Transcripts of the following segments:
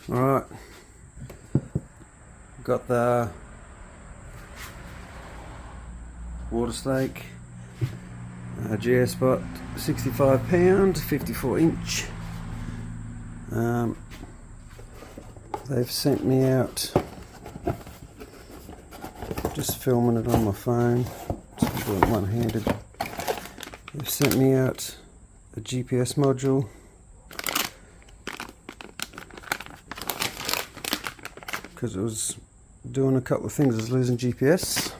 Alright, got the Watersnake GS Spot 65 pound 54 inch. They've sent me out, just filming it on my phone, just doing it one-handed. They've sent me out a GPS module because it was doing a couple of things. I was losing GPS,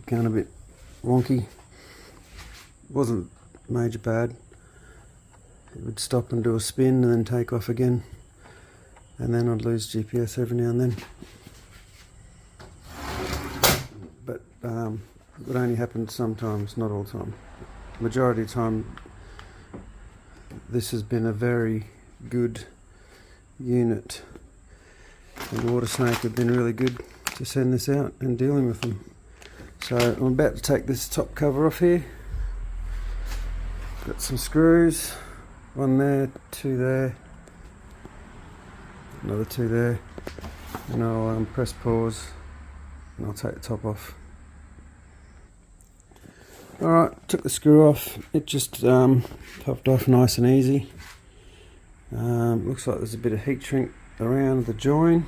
going a bit wonky. Wasn't major bad. It would stop and do a spin and then take off again, and then I'd lose GPS every now and then. But it would only happen sometimes, not all the time. Majority of the time, this has been a very good unit, and Watersnake have been really good to send this out and dealing with them. So I'm about to take this top cover off here. Got some screws, one there, two there, another two there, and I'll press pause and I'll take the top off. Alright, took the screw off. It just popped off nice and easy. Looks like there's a bit of heat shrink around the join,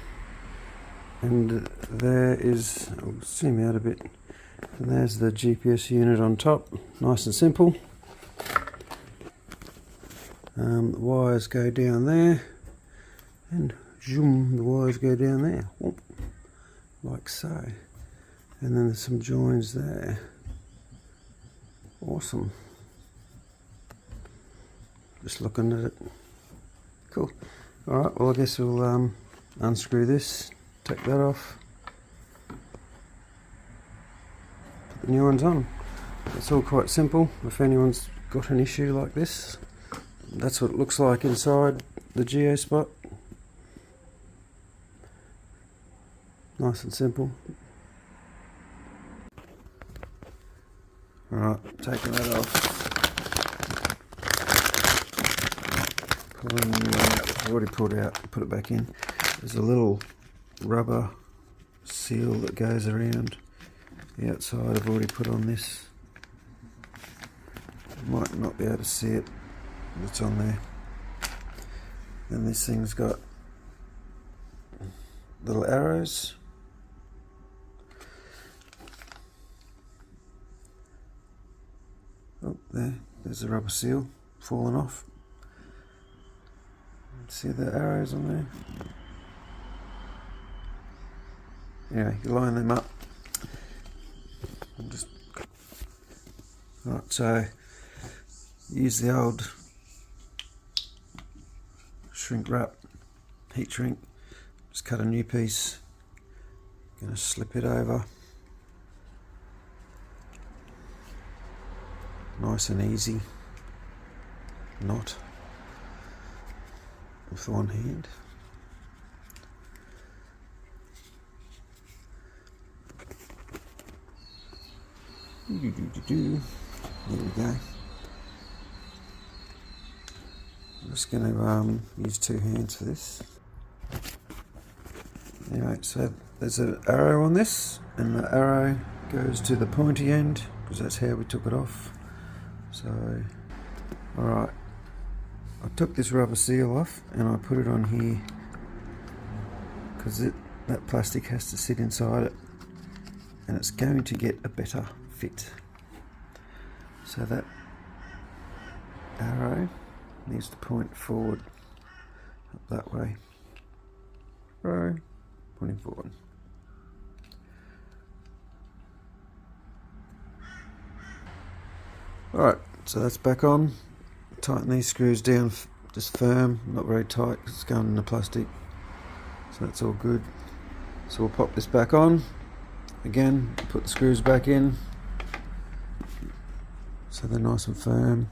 and there is, I'll zoom out a bit, and there's the GPS unit on top, nice and simple. The wires go down there, and zoom, the wires go down there, whoop, like so, and then there's some joins there. Awesome. Just looking at it. Cool. Alright, well I guess we'll unscrew this, take that off, put the new ones on. It's all quite simple. If anyone's got an issue like this, that's what it looks like inside the Geo Spot. Nice and simple. Alright, taking that off. Pulling the new one out. I've already pulled it out, put it back in. There's a little rubber seal that goes around the outside. I've already put on this. You might not be able to see it, but it's on there. Then this thing's got little arrows. Oh, there's the rubber seal falling off. See the arrows on there? Anyway, you line them up. Right, so use the old shrink wrap, heat shrink. Just cut a new piece. Gonna slip it over. Nice and easy. Knot with one hand. There we go. I'm just going to use two hands for this. Anyway, so there's an arrow on this, and the arrow goes to the pointy end because that's how we took it off. So, alright, I took this rubber seal off and I put it on here because that plastic has to sit inside it, and it's going to get a better fit. So that arrow needs to point forward, up that way. Arrow pointing forward. Alright, so that's back on. Tighten these screws down just firm, not very tight because it's going in the plastic. So that's all good. So we'll pop this back on. Again, put the screws back in so they're nice and firm,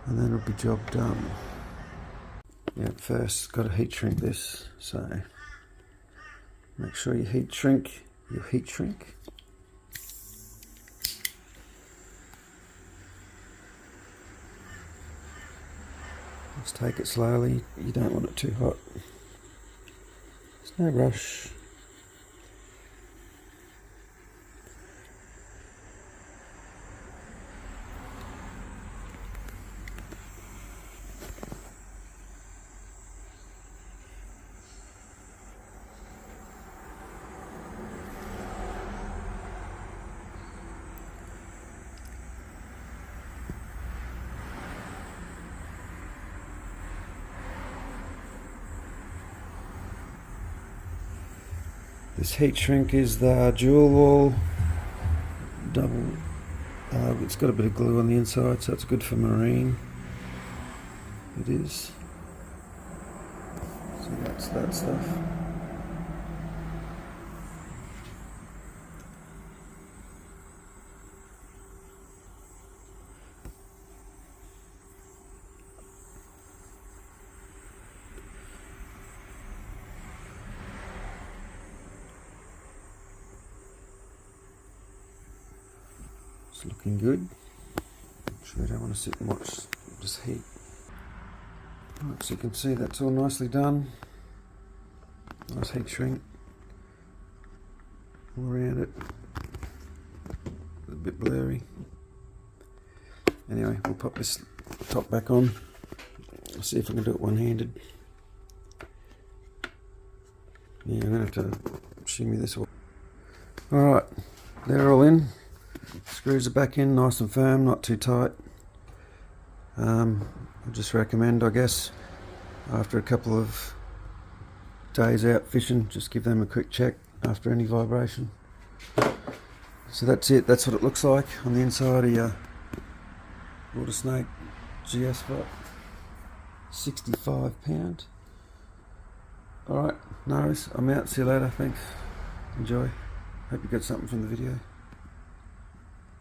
and then it'll be job done. Yeah, first got to heat shrink this, so make sure you heat shrink your heat shrink. Just take it slowly, you don't want it too hot. No rush. This heat shrink is the dual wall double. It's got a bit of glue on the inside, so it's good for marine. It is. So that's that stuff. It's looking good. Actually, I don't want to sit and watch this heat. Right, so you can see that's all nicely done. Nice heat shrink all around it. A bit blurry. Anyway, we'll pop this top back on. I'll see if I can do it one-handed. Yeah, I'm going to have to shimmy this all. Alright, they're all in. Screws are back in, nice and firm, not too tight. I just recommend, I guess, after a couple of days out fishing, just give them a quick check after any vibration. So that's it, that's what it looks like on the inside of your Watersnake GS spot. 65 pound. Alright, no worries, I'm out, see you later, thanks, enjoy. Hope you got something from the video.